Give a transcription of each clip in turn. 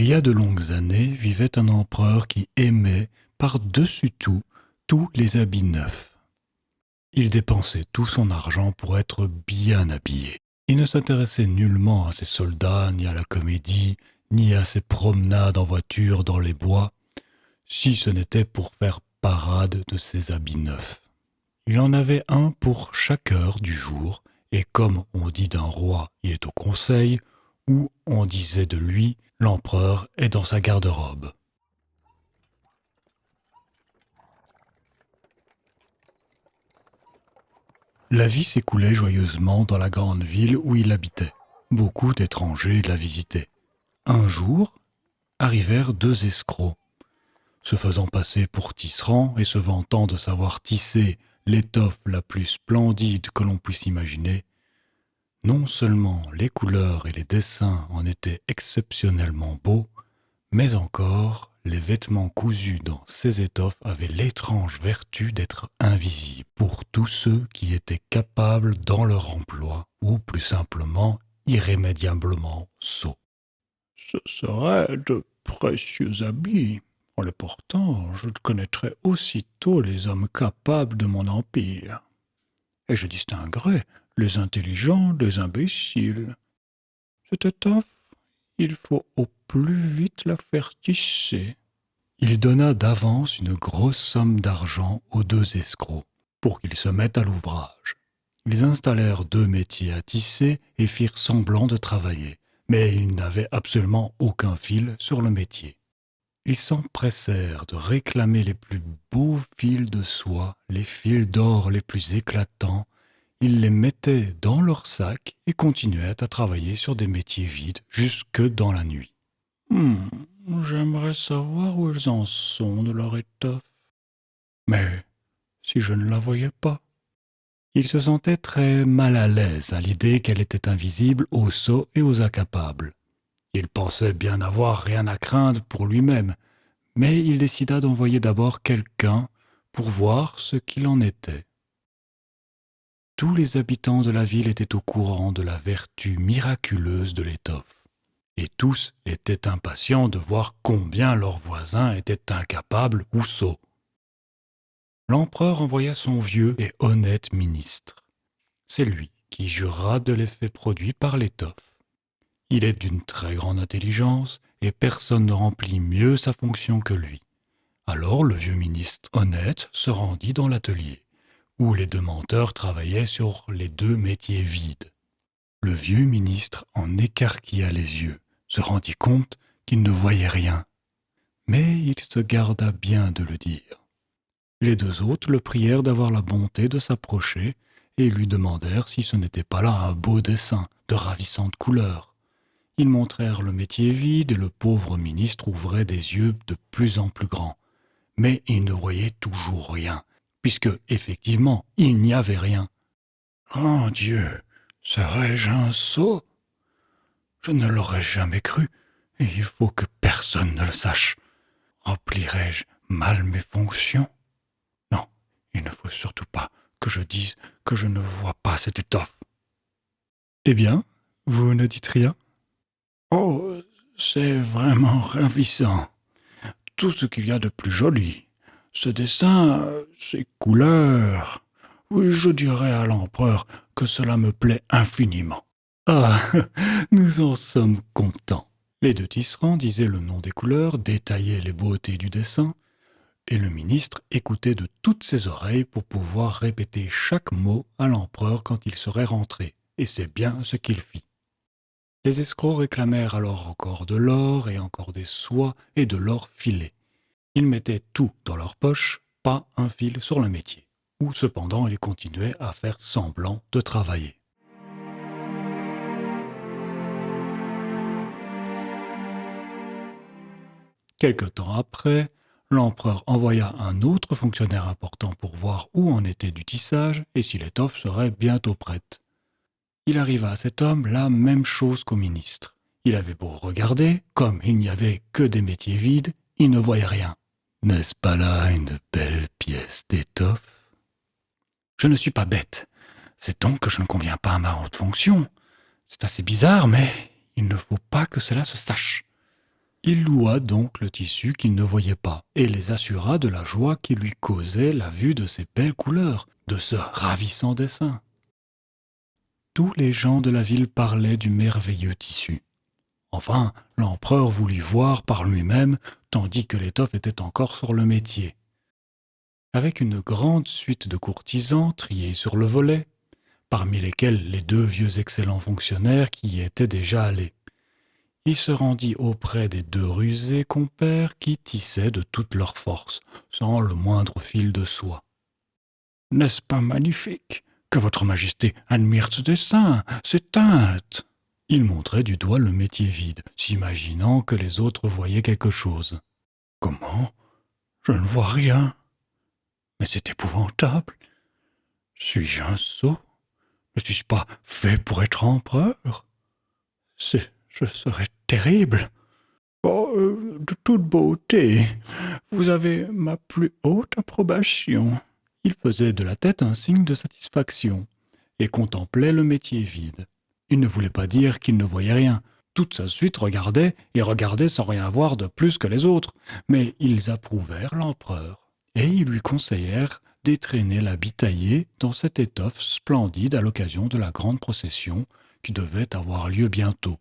Il y a de longues années vivait un empereur qui aimait, par-dessus tout, tous les habits neufs. Il dépensait tout son argent pour être bien habillé. Il ne s'intéressait nullement à ses soldats, ni à la comédie, ni à ses promenades en voiture dans les bois, si ce n'était pour faire parade de ses habits neufs. Il en avait un pour chaque heure du jour, et comme on dit d'un roi, il est au conseil, ou on disait de lui, l'empereur est dans sa garde-robe. La vie s'écoulait joyeusement dans la grande ville où il habitait. Beaucoup d'étrangers la visitaient. Un jour, arrivèrent deux escrocs. Se faisant passer pour tisserands et se vantant de savoir tisser l'étoffe la plus splendide que l'on puisse imaginer, non seulement les couleurs et les dessins en étaient exceptionnellement beaux, mais encore les vêtements cousus dans ces étoffes avaient l'étrange vertu d'être invisibles pour tous ceux qui étaient capables dans leur emploi, ou plus simplement irrémédiablement sots. Ce seraient de précieux habits. En les portant, je connaîtrais aussitôt les hommes capables de mon empire. Et je distinguerais les intelligents des imbéciles. Cette étoffe, il faut au plus vite la faire tisser. Il donna d'avance une grosse somme d'argent aux deux escrocs pour qu'ils se mettent à l'ouvrage. Ils installèrent deux métiers à tisser et firent semblant de travailler, mais ils n'avaient absolument aucun fil sur le métier. Ils s'empressèrent de réclamer les plus beaux fils de soie, les fils d'or les plus éclatants. Ils les mettaient dans leurs sacs et continuaient à travailler sur des métiers vides jusque dans la nuit. J'aimerais savoir où ils en sont de leur étoffe. Mais si je ne la voyais pas. Il se sentait très mal à l'aise à l'idée qu'elle était invisible aux sots et aux incapables. Il pensait bien n'avoir rien à craindre pour lui-même, mais il décida d'envoyer d'abord quelqu'un pour voir ce qu'il en était. Tous les habitants de la ville étaient au courant de la vertu miraculeuse de l'étoffe, et tous étaient impatients de voir combien leurs voisins étaient incapables ou sots. L'empereur envoya son vieux et honnête ministre. C'est lui qui jura de l'effet produit par l'étoffe. Il est d'une très grande intelligence et personne ne remplit mieux sa fonction que lui. Alors le vieux ministre honnête se rendit dans l'atelier, où les deux menteurs travaillaient sur les deux métiers vides. Le vieux ministre en écarquilla les yeux, se rendit compte qu'il ne voyait rien, mais il se garda bien de le dire. Les deux autres le prièrent d'avoir la bonté de s'approcher et lui demandèrent si ce n'était pas là un beau dessin de ravissantes couleurs. Ils montrèrent le métier vide et le pauvre ministre ouvrait des yeux de plus en plus grands. Mais il ne voyait toujours rien, puisque, effectivement, il n'y avait rien. Grand Dieu, serais-je un sot? Je ne l'aurais jamais cru, et il faut que personne ne le sache. Remplirais-je mal mes fonctions? Non, il ne faut surtout pas que je dise que je ne vois pas cette étoffe. Eh bien, vous ne dites rien? Oh, c'est vraiment ravissant. Tout ce qu'il y a de plus joli. Ce dessin, ces couleurs. Oui, je dirais à l'empereur que cela me plaît infiniment. Ah, nous en sommes contents. Les deux tisserands disaient le nom des couleurs, détaillaient les beautés du dessin, et le ministre écoutait de toutes ses oreilles pour pouvoir répéter chaque mot à l'empereur quand il serait rentré, et c'est bien ce qu'il fit. Les escrocs réclamèrent alors encore de l'or et encore des soies et de l'or filé. Ils mettaient tout dans leur poche, pas un fil sur le métier, où cependant ils continuaient à faire semblant de travailler. Quelque temps après, l'empereur envoya un autre fonctionnaire important pour voir où en était du tissage et si l'étoffe serait bientôt prête. Il arriva à cet homme la même chose qu'au ministre. Il avait beau regarder, comme il n'y avait que des métiers vides, il ne voyait rien. N'est-ce pas là une belle pièce d'étoffe? Je ne suis pas bête. C'est donc que je ne conviens pas à ma haute fonction. C'est assez bizarre, mais il ne faut pas que cela se sache. Il loua donc le tissu qu'il ne voyait pas, et les assura de la joie qui lui causait la vue de ces belles couleurs, de ce ravissant dessin. Tous les gens de la ville parlaient du merveilleux tissu. Enfin, l'empereur voulut voir par lui-même, tandis que l'étoffe était encore sur le métier. Avec une grande suite de courtisans triés sur le volet, parmi lesquels les 2 vieux excellents fonctionnaires qui y étaient déjà allés. Il se rendit auprès des 2 rusés compères qui tissaient de toute leur force, sans le moindre fil de soie. « N'est-ce pas magnifique? Que votre majesté admire ce dessin, ces teintes !» Il montrait du doigt le métier vide, s'imaginant que les autres voyaient quelque chose. « Comment? Je ne vois rien. Mais c'est épouvantable. Suis-je un sot? Ne suis-je pas fait pour être empereur? Je serais terrible. Oh, de toute beauté, vous avez ma plus haute approbation. » Il faisait de la tête un signe de satisfaction et contemplait le métier vide. Il ne voulait pas dire qu'il ne voyait rien. Toute sa suite regardait et regardait sans rien voir de plus que les autres, mais ils approuvèrent l'empereur et ils lui conseillèrent d'étraîner l'habit taillé dans cette étoffe splendide à l'occasion de la grande procession qui devait avoir lieu bientôt.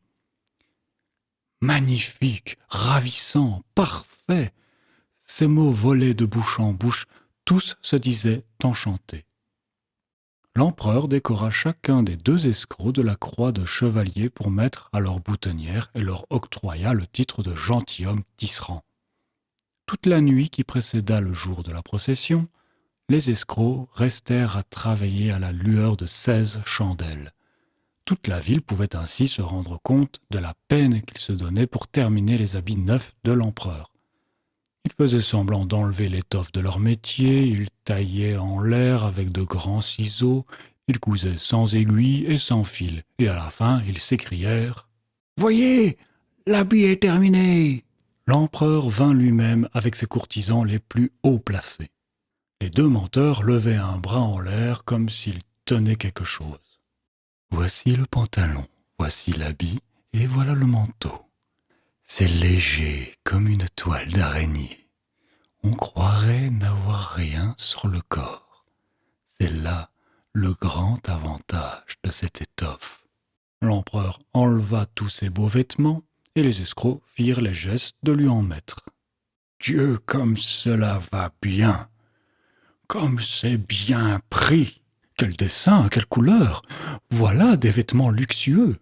Magnifique, ravissant, parfait. Ces mots volaient de bouche en bouche, tous se disaient enchantés. L'empereur décora chacun des 2 escrocs de la croix de chevalier pour mettre à leur boutonnière et leur octroya le titre de gentilhomme tisserand. Toute la nuit qui précéda le jour de la procession, les escrocs restèrent à travailler à la lueur de 16 chandelles. Toute la ville pouvait ainsi se rendre compte de la peine qu'ils se donnaient pour terminer les habits neufs de l'empereur. Ils faisaient semblant d'enlever l'étoffe de leur métier, ils taillaient en l'air avec de grands ciseaux, ils cousaient sans aiguille et sans fil, et à la fin ils s'écrièrent « Voyez, l'habit est terminé !» L'empereur vint lui-même avec ses courtisans les plus haut placés. Les 2 menteurs levaient un bras en l'air comme s'ils tenaient quelque chose. Voici le pantalon, voici l'habit, et voilà le manteau. C'est léger comme une toile d'araignée. On croirait n'avoir rien sur le corps. C'est là le grand avantage de cette étoffe. L'empereur enleva tous ses beaux vêtements, et les escrocs firent les gestes de lui en mettre. Dieu, comme cela va bien! Comme c'est bien pris! Quel dessin, quelle couleur! Voilà des vêtements luxueux!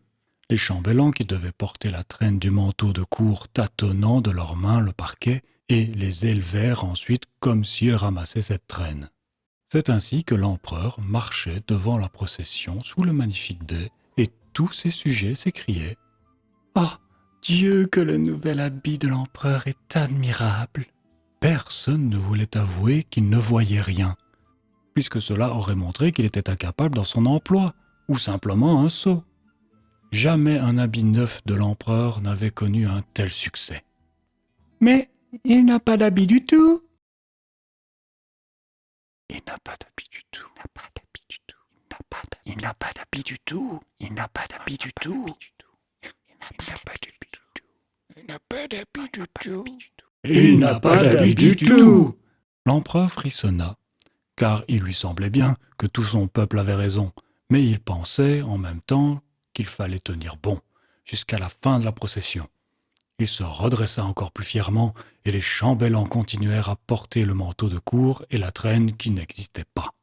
Les chambellans qui devaient porter la traîne du manteau de cour tâtonnant de leurs mains le parquet et les élevèrent ensuite comme s'ils ramassaient cette traîne. C'est ainsi que l'empereur marchait devant la procession sous le magnifique dais et tous ses sujets s'écriaient « Oh, Dieu, que le nouvel habit de l'empereur est admirable !» Personne ne voulait avouer qu'il ne voyait rien, puisque cela aurait montré qu'il était incapable dans son emploi, ou simplement un sot. Jamais un habit neuf de l'empereur n'avait connu un tel succès. Mais il n'a pas d'habit du tout. Il n'a pas d'habit du tout. Il n'a pas d'habit du tout. Il n'a pas d'habit du tout. Il n'a pas d'habit du tout. Il n'a pas d'habit du tout. Il n'a pas d'habit du tout. L'empereur frissonna, car il lui semblait bien que tout son peuple avait raison, mais il pensait en même temps qu'il fallait tenir bon jusqu'à la fin de la procession. Il se redressa encore plus fièrement, et les chambellans continuèrent à porter le manteau de cour et la traîne qui n'existait pas.